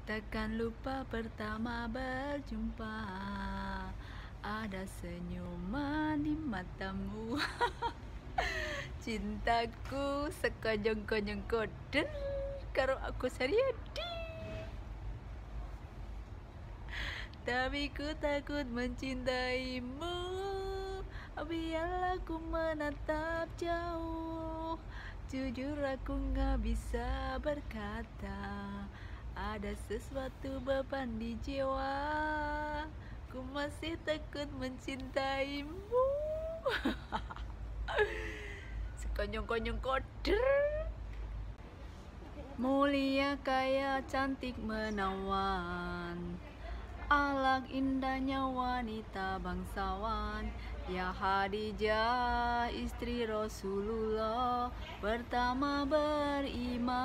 Takkan lupa pertama berjumpa, ada senyuman di matamu. Cintaku sekonyong-konyong koden karo aku Saryadi. Tapi ku takut mencintaimu, biarlah ku menatap jauh. Jujur aku gak bisa berkata, ada sesuatu beban di jiwa. Ku masih takut mencintaimu. Sekonyong-konyong koder. Mulia kaya cantik menawan, alak indahnya wanita bangsawan. Ya Khadijah istri Rasulullah, pertama beriman.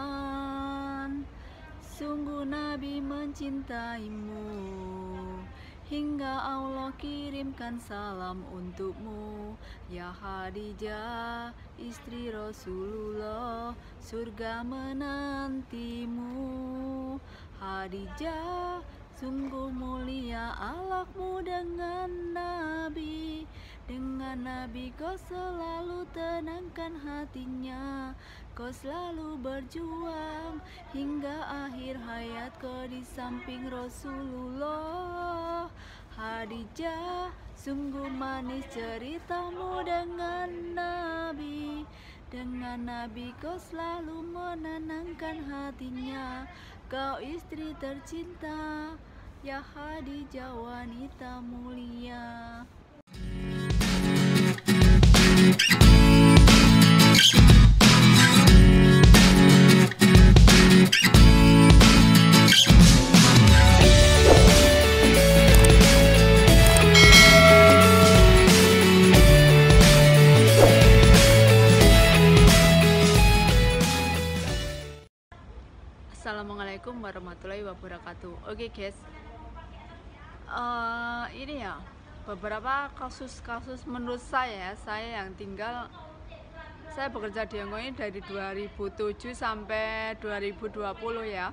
Sungguh Nabi mencintaimu, hingga Allah kirimkan salam untukmu. Ya Khadijah istri Rasulullah, surga menantimu. Khadijah sungguh mulia alakmu dengan Nabi. Dengan Nabi kau selalu tenangkan hatinya, kau selalu berjuang hingga akhir hayat kau di samping Rasulullah. Khadijah sungguh manis ceritamu dengan Nabi. Dengan Nabi kau selalu menenangkan hatinya, kau istri tercinta, ya Khadijah wanita mulia. Assalamualaikum warahmatullahi wabarakatuh. Oke guys, ini ya beberapa kasus-kasus menurut saya yang tinggal. Saya bekerja di Hongkong ini dari 2007 sampai 2020 ya.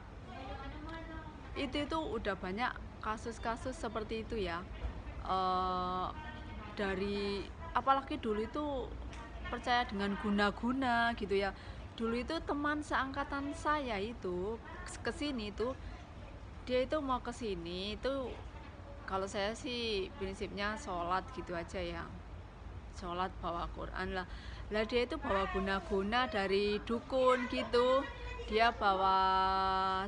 Itu udah banyak kasus-kasus seperti itu ya. Dari apalagi dulu itu percaya dengan guna-guna gitu ya. Dulu itu teman seangkatan saya itu kesini itu, dia itu mau kesini itu, kalau saya sih prinsipnya sholat gitu aja ya, sholat bawa Quran lah. Dia itu bawa guna-guna dari dukun gitu. Dia bawa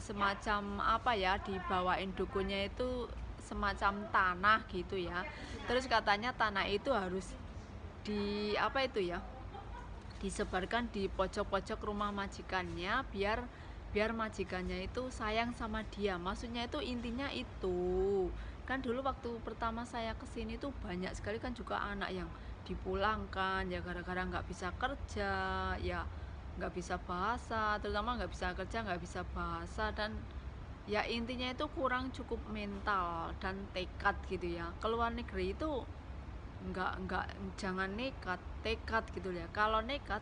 semacam apa ya, dibawain dukunnya itu semacam tanah gitu ya. Terus katanya tanah itu harus di apa itu ya, disebarkan di pojok-pojok rumah majikannya, biar majikannya itu sayang sama dia. Maksudnya itu intinya itu. Kan dulu waktu pertama saya kesini tuh banyak sekali kan juga anak yang dipulangkan ya gara-gara nggak bisa kerja, ya nggak bisa bahasa, terutama nggak bisa kerja, nggak bisa bahasa, dan ya intinya itu kurang cukup mental dan tekad gitu ya. Keluar negeri itu nggak jangan nekat, tekad gitu ya. Kalau nekat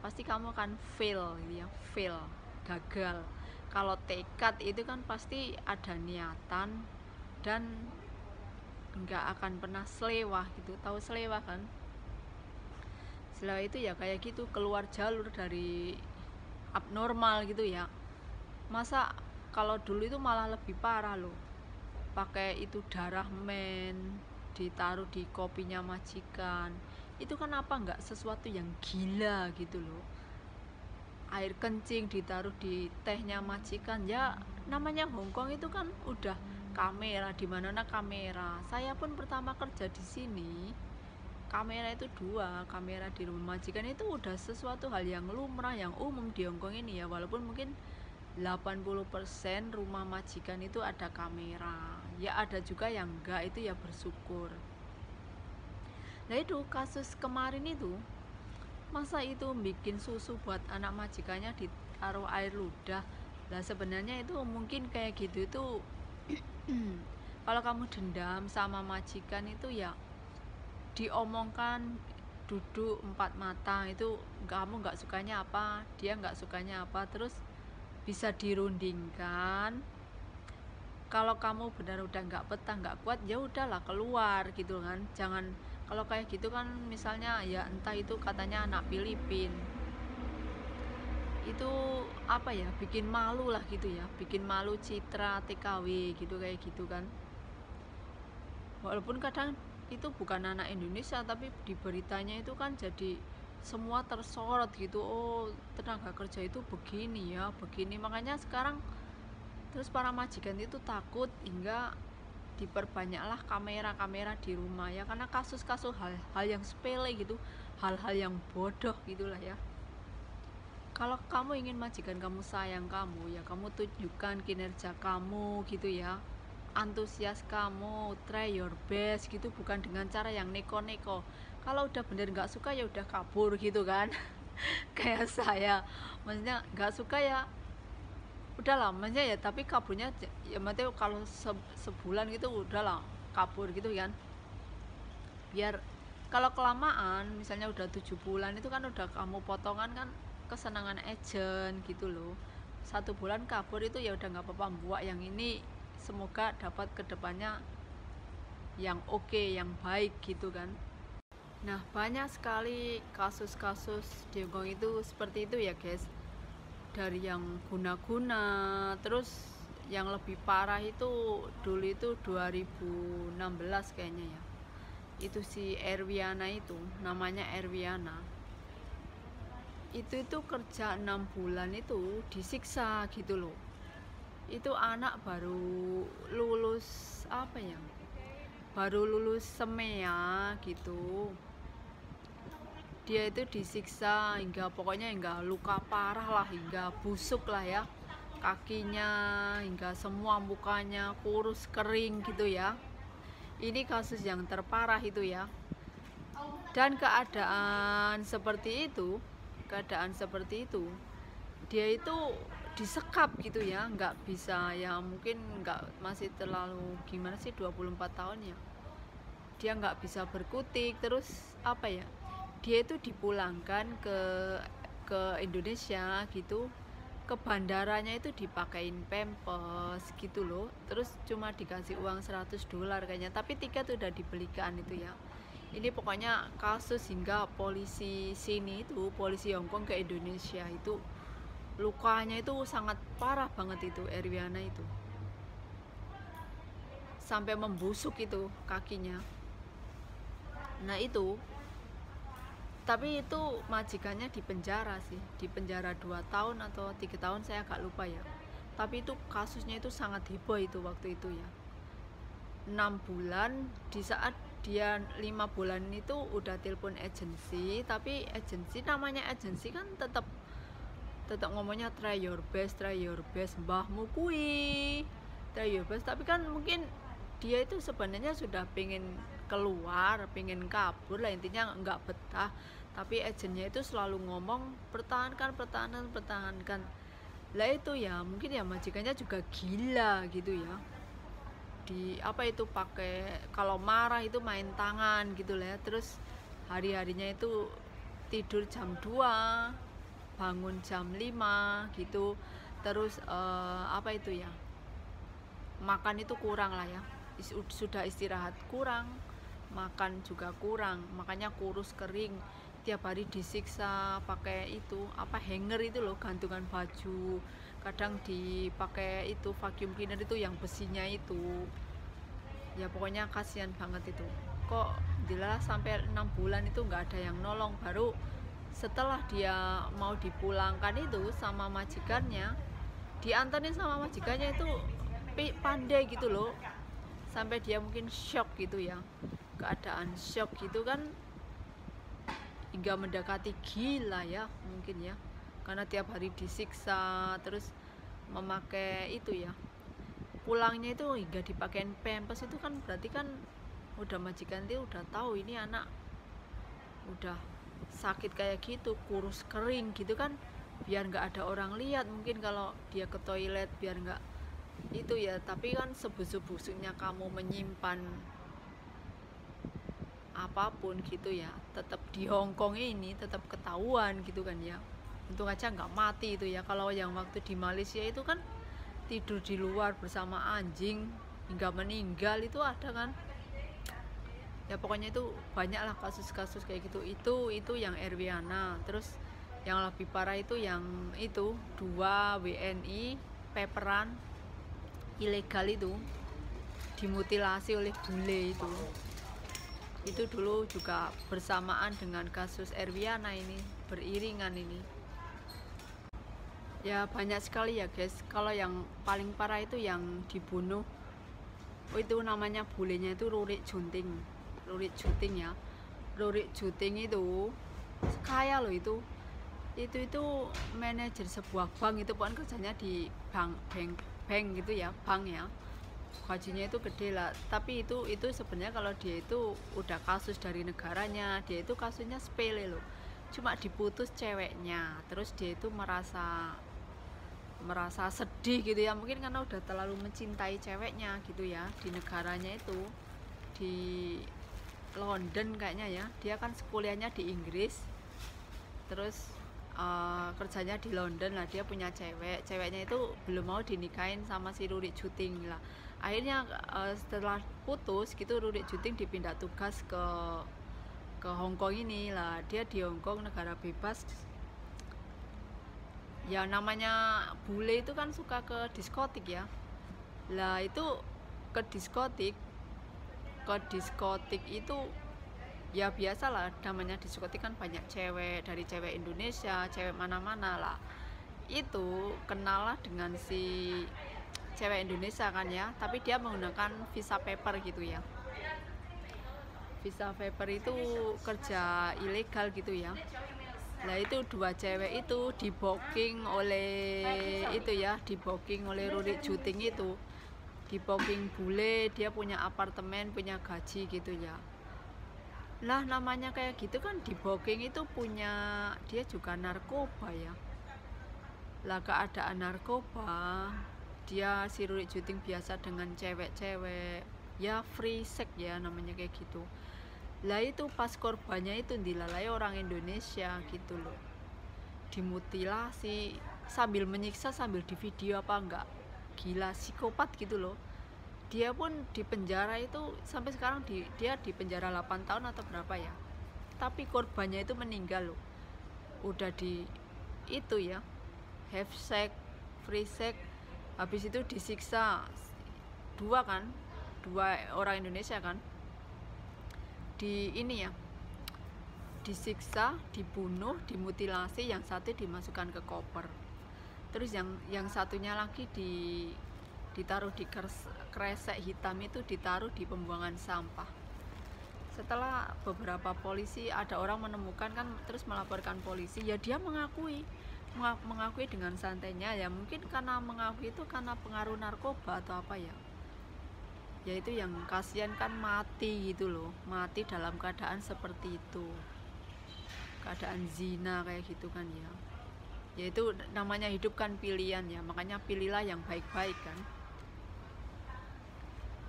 pasti kamu akan fail gitu ya, gagal. Kalau tekad itu kan pasti ada niatan dan nggak akan pernah selewah gitu. Tahu selewah kan? Selewah itu ya kayak gitu, keluar jalur dari abnormal gitu ya. Masa kalau dulu itu malah lebih parah loh, pakai itu darah men ditaruh di kopinya majikan. Itu kan apa nggak sesuatu yang gila gitu loh. Air kencing ditaruh di tehnya majikan. Ya namanya Hongkong itu kan udah kamera, di mana kamera. Saya pun pertama kerja di sini, kamera itu 2, kamera di rumah majikan itu udah sesuatu hal yang lumrah, yang umum di Hongkong ini ya. Walaupun mungkin 80% rumah majikan itu ada kamera. Ya ada juga yang enggak, itu ya bersyukur. Nah itu kasus kemarin itu, masa itu bikin susu buat anak majikannya ditaruh air ludah. Nah sebenarnya itu mungkin kayak gitu itu kalau kamu dendam sama majikan itu ya diomongkan duduk 4 mata, itu kamu nggak sukanya apa, dia nggak sukanya apa, terus bisa dirundingkan, Kalau kamu benar udah nggak betah, nggak kuat, ya udahlah keluar gitu kan. Jangan, kalau kayak gitu kan misalnya ya entah itu katanya anak Filipin, itu apa ya, bikin malu lah gitu ya, bikin malu citra TKW gitu, kayak gitu kan. Walaupun kadang itu bukan anak Indonesia, tapi di beritanya itu kan jadi semua tersorot gitu, oh tenaga kerja itu begini ya, begini. Makanya sekarang terus para majikan itu takut hingga diperbanyaklah kamera-kamera di rumah ya, karena kasus-kasus hal-hal yang sepele gitu, hal-hal yang bodoh gitulah ya. Kalau kamu ingin majikan kamu sayang kamu, ya kamu tunjukkan kinerja kamu gitu ya, antusias kamu, try your best gitu, bukan dengan cara yang neko-neko. Kalau udah bener nggak suka ya udah kabur gitu kan. Kayak saya, maksudnya nggak suka ya udahlah, maksudnya ya, tapi kaburnya ya maksudnya kalau sebulan gitu udahlah kabur gitu kan. Biar kalau kelamaan misalnya udah 7 bulan itu kan udah kamu potongan kan kesenangan agent gitu loh. 1 bulan kabur itu ya udah nggak apa-apa, buat yang ini semoga dapat kedepannya yang oke, yang baik gitu kan. Nah banyak sekali kasus-kasus di Hongkong itu seperti itu ya guys, dari yang guna-guna. Terus yang lebih parah itu dulu itu 2016 kayaknya ya, itu si Erwiana, itu namanya Erwiana, itu kerja 6 bulan itu disiksa gitu loh. Itu anak baru lulus apa ya, baru lulus semea gitu, dia itu disiksa hingga pokoknya hingga luka parah lah, hingga busuk lah ya kakinya, hingga semua mukanya kurus kering gitu ya. Ini kasus yang terparah itu ya. Dan keadaan seperti itu dia itu disekap gitu ya, nggak bisa ya, mungkin nggak, masih terlalu gimana sih, 24 tahun ya, dia nggak bisa berkutik. Terus apa ya, dia itu dipulangkan ke Indonesia gitu, ke bandaranya itu dipakein pampers gitu loh. Terus cuma dikasih uang $100 kayaknya, tapi tiket udah dibelikan itu ya. Ini pokoknya kasus hingga polisi sini itu, polisi Hongkong ke Indonesia itu lukanya itu sangat parah banget itu Erwiana itu, sampai membusuk itu kakinya. Nah itu, tapi itu majikannya di penjara sih, di penjara 2 tahun atau 3 tahun, saya agak lupa ya. Tapi itu kasusnya itu sangat heboh itu waktu itu ya. 6 bulan, di saat dia 5 bulan itu udah telepon agensi, tapi agensi, namanya agensi kan tetap ngomongnya try your best, mbahmu kui try your best. Tapi kan mungkin dia itu sebenarnya sudah pengen keluar, pengen kabur lah, intinya nggak betah. Tapi agennya itu selalu ngomong pertahankan lah itu ya. Mungkin ya majikannya juga gila gitu ya, di apa itu pakai, kalau marah itu main tangan gitu lah ya. Terus hari-harinya itu tidur jam 2, bangun jam 5 gitu. Terus apa itu ya, makan itu kurang lah ya, sudah istirahat kurang, makan juga kurang, makanya kurus kering. Tiap hari disiksa pakai itu apa, hanger itu loh, gantungan baju. Kadang dipakai itu vacuum cleaner itu yang besinya itu ya. Pokoknya kasihan banget itu. Kok dilalah sampai 6 bulan itu nggak ada yang nolong. Baru setelah dia mau dipulangkan itu sama majikannya, diantarin sama majikannya itu pandai gitu loh, sampai dia mungkin shock gitu ya, keadaan shock gitu kan, hingga mendekati gila ya mungkin ya, karena tiap hari disiksa. Terus memakai itu ya, pulangnya itu hingga dipakein pampers. Itu kan berarti kan udah majikan dia udah tahu ini anak udah sakit kayak gitu, kurus kering gitu kan, biar nggak ada orang lihat mungkin kalau dia ke toilet, biar nggak itu ya. Tapi kan sebusuk-busuknya kamu menyimpan apapun gitu ya, tetap di Hongkong ini tetap ketahuan gitu kan ya. Untung aja nggak mati itu ya. Kalau yang waktu di Malaysia itu kan tidur di luar bersama anjing hingga meninggal itu ada kan. Ya pokoknya itu banyak lah kasus-kasus kayak gitu. Itu yang Erwiana. Terus yang lebih parah itu yang itu 2 WNI peperan ilegal itu, dimutilasi oleh bule itu dulu juga bersamaan dengan kasus Erwiana ini, beriringan ini. Ya banyak sekali ya guys. Kalau yang paling parah itu yang dibunuh, itu namanya bulenya itu Rurik Junting ya. Rurik Junting itu kaya loh, itu manajer sebuah bank, itu pokoknya kerjanya di bank gitu ya, bank ya, gajinya itu gede lah. Tapi itu sebenarnya kalau dia itu udah kasus dari negaranya, dia itu kasusnya sepele loh, cuma diputus ceweknya, terus dia itu merasa sedih gitu ya, mungkin karena udah terlalu mencintai ceweknya gitu ya, di negaranya itu di London kayaknya ya, dia kan kuliahnya di Inggris, terus kerjanya di London lah, dia punya ceweknya itu belum mau dinikahin sama si Rurik Junting lah. Akhirnya setelah putus gitu, Rurik Junting dipindah tugas ke Hong Kong ini lah. Dia di Hong Kong, negara bebas ya, namanya bule itu kan suka ke diskotik ya. Lah itu ke diskotik itu ya biasalah, namanya diskotik kan banyak cewek, dari cewek Indonesia, cewek mana-mana lah. Itu kenalah dengan si cewek Indonesia kan ya, tapi dia menggunakan visa paper gitu ya. Visa paper itu kerja ilegal gitu ya. Nah itu 2 cewek itu diboking oleh Rurik Junting itu, diboking bule, dia punya apartemen, punya gaji gitu ya. Lah namanya kayak gitu kan, diboking itu punya dia juga narkoba ya. Lah keadaan narkoba, dia si Rurik Junting biasa dengan cewek-cewek ya, free sex ya namanya kayak gitu. Lah itu pas korbannya itu dilalai orang Indonesia gitu loh, dimutilasi sambil menyiksa, sambil di video apa enggak, gila, psikopat gitu loh. Dia pun di penjara itu sampai sekarang, dia di penjara 8 tahun atau berapa ya, tapi korbannya itu meninggal loh. Udah di itu ya, have sex, free sex, habis itu disiksa 2 orang Indonesia kan, di ini ya, disiksa, dibunuh, dimutilasi, yang satu dimasukkan ke koper, terus yang satunya lagi ditaruh di kresek hitam itu, ditaruh di pembuangan sampah. Setelah beberapa polisi, ada orang menemukan kan, terus melaporkan polisi, ya dia mengakui dengan santainya ya, mungkin karena mengakui itu karena pengaruh narkoba atau apa ya. Yaitu yang kasihan kan mati gitu loh, mati dalam keadaan seperti itu, keadaan zina kayak gitu kan ya. Yaitu namanya hidup kan pilihan ya, makanya pilihlah yang baik-baik kan.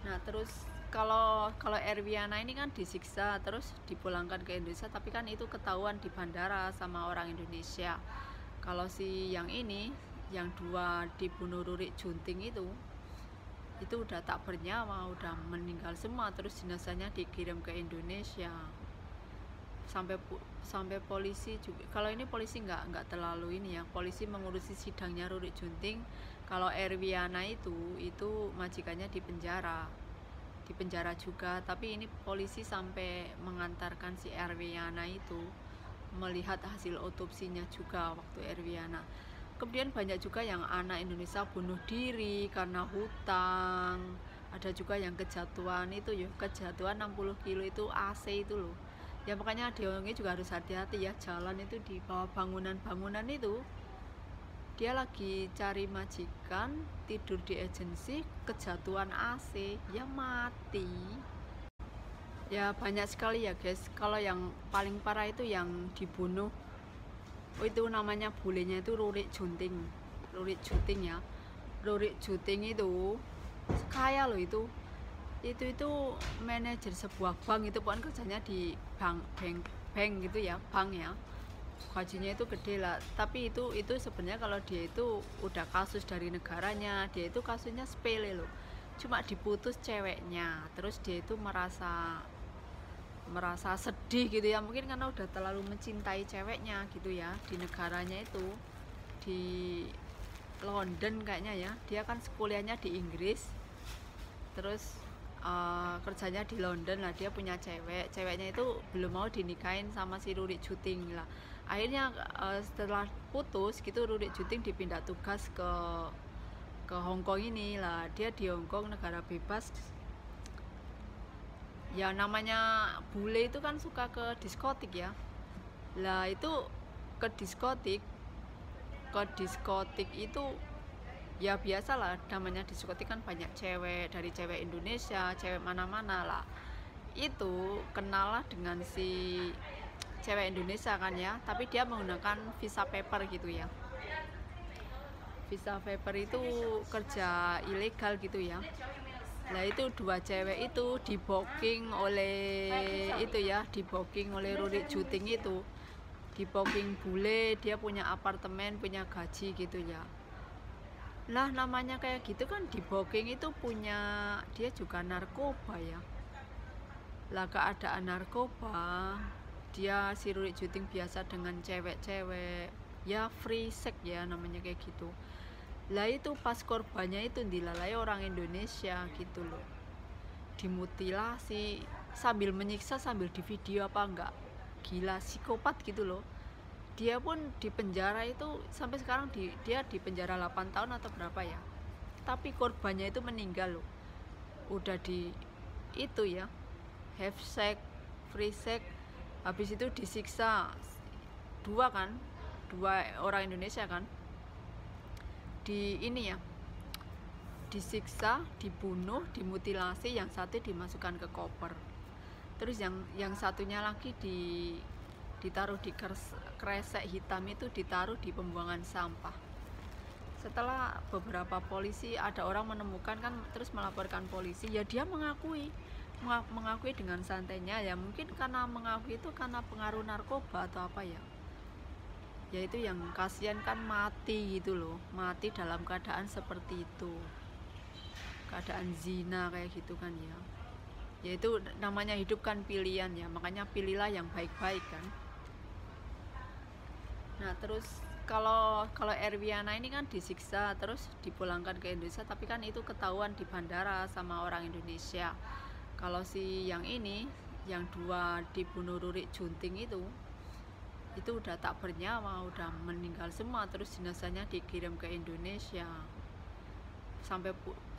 Nah terus kalau Erwiana ini kan disiksa terus dipulangkan ke Indonesia, tapi kan itu ketahuan di bandara sama orang Indonesia. Kalau si yang ini, yang 2 dibunuh Rurik Junting itu udah tak bernyawa, udah meninggal semua, terus jenazahnya dikirim ke Indonesia. Sampai polisi juga, kalau ini polisi nggak terlalu ini ya, polisi mengurusi sidangnya Rurik Junting. Kalau Erwiana itu majikannya di penjara juga, tapi ini polisi sampai mengantarkan si Erwiana itu melihat hasil otopsinya juga waktu Erwiana. Kemudian banyak juga yang anak Indonesia bunuh diri karena hutang. Ada juga yang kejatuhan itu ya, kejatuhan 60 kilo itu AC itu loh. Ya makanya diorangnya juga harus hati-hati ya, jalan itu di bawah bangunan-bangunan itu. Dia lagi cari majikan, tidur di agensi, kejatuhan AC, ya mati. Ya banyak sekali ya guys. Kalau yang paling parah itu yang dibunuh, itu namanya bulenya itu Rurik Junting ya. Rurik Junting itu kaya loh, itu manajer sebuah bank, itu pokoknya kerjanya di bank gitu ya, bank ya, gajinya itu gede lah, tapi itu sebenarnya kalau dia itu udah kasus dari negaranya, dia itu kasusnya sepele loh, cuma diputus ceweknya, terus dia itu merasa sedih gitu ya, mungkin karena udah terlalu mencintai ceweknya gitu ya, di negaranya itu di London kayaknya ya, dia kan kuliahnya di Inggris, terus kerjanya di London lah, dia punya ceweknya itu belum mau dinikahin sama si Rurik Juting lah. Akhirnya setelah putus gitu, Rurik Juting dipindah tugas ke Hong Kong ini lah. Dia di Hong Kong, negara bebas ya, namanya bule itu kan suka ke diskotik ya. Lah itu ke diskotik itu ya biasalah, namanya diskotik kan banyak cewek, dari cewek Indonesia, cewek mana-mana lah. Itu kenal lah dengan si cewek Indonesia kan ya, tapi dia menggunakan visa paper gitu ya. Visa paper itu kerja ilegal gitu ya. Nah itu dua cewek itu diboking oleh itu ya, diboking oleh Rurik Juting itu, diboking bule, dia punya apartemen, punya gaji gitu ya. Nah namanya kayak gitu kan, diboking itu punya dia juga narkoba ya. Lah keadaan narkoba, dia si Rurik Juting biasa dengan cewek-cewek ya, free sex ya namanya kayak gitu. Lah itu pas korbannya itu dilalai orang Indonesia gitu loh, dimutilasi sambil menyiksa, sambil di video apa enggak, gila, psikopat gitu loh. Dia pun di penjara itu sampai sekarang, dia di penjara 8 tahun atau berapa ya, tapi korbannya itu meninggal loh. Udah di itu ya, have sex, free sex, habis itu disiksa dua orang Indonesia kan, di ini ya, disiksa, dibunuh, dimutilasi, yang satu dimasukkan ke koper, terus yang satunya lagi ditaruh di kresek hitam itu, ditaruh di pembuangan sampah. Setelah beberapa polisi, ada orang menemukan kan, terus melaporkan polisi, ya dia mengakui dengan santainya ya, mungkin karena mengakui itu karena pengaruh narkoba atau apa ya. Yaitu yang kasihan kan mati gitu loh, mati dalam keadaan seperti itu, keadaan zina kayak gitu kan ya. Yaitu namanya hidup kan pilihan ya, makanya pilihlah yang baik-baik kan. Nah terus kalau Erwiana ini kan disiksa terus dipulangkan ke Indonesia, tapi kan itu ketahuan di bandara sama orang Indonesia. Kalau si yang ini, yang dua dibunuh Rurik Juting itu udah tak bernyawa, udah meninggal semua, terus jenazahnya dikirim ke Indonesia.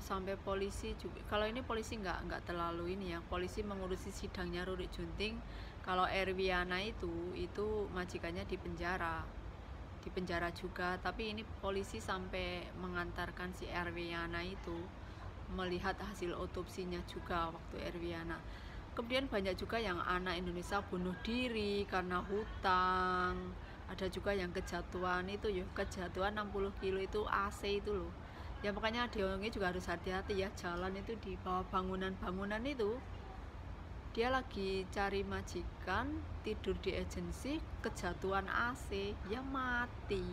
Sampai polisi juga, kalau ini polisi nggak terlalu ini ya, polisi mengurusi sidangnya Rurik Juting. Kalau Erwiana itu majikannya di penjara juga, tapi ini polisi sampai mengantarkan si Erwiana itu melihat hasil otopsinya juga waktu Erwiana. Kemudian banyak juga yang anak Indonesia bunuh diri karena hutang, ada juga yang kejatuhan itu ya, kejatuhan 60 kilo itu AC itu loh ya. Makanya diorangnya juga harus hati-hati ya, jalan itu di bawah bangunan itu. Dia lagi cari majikan, tidur di agensi, kejatuhan AC, ya mati.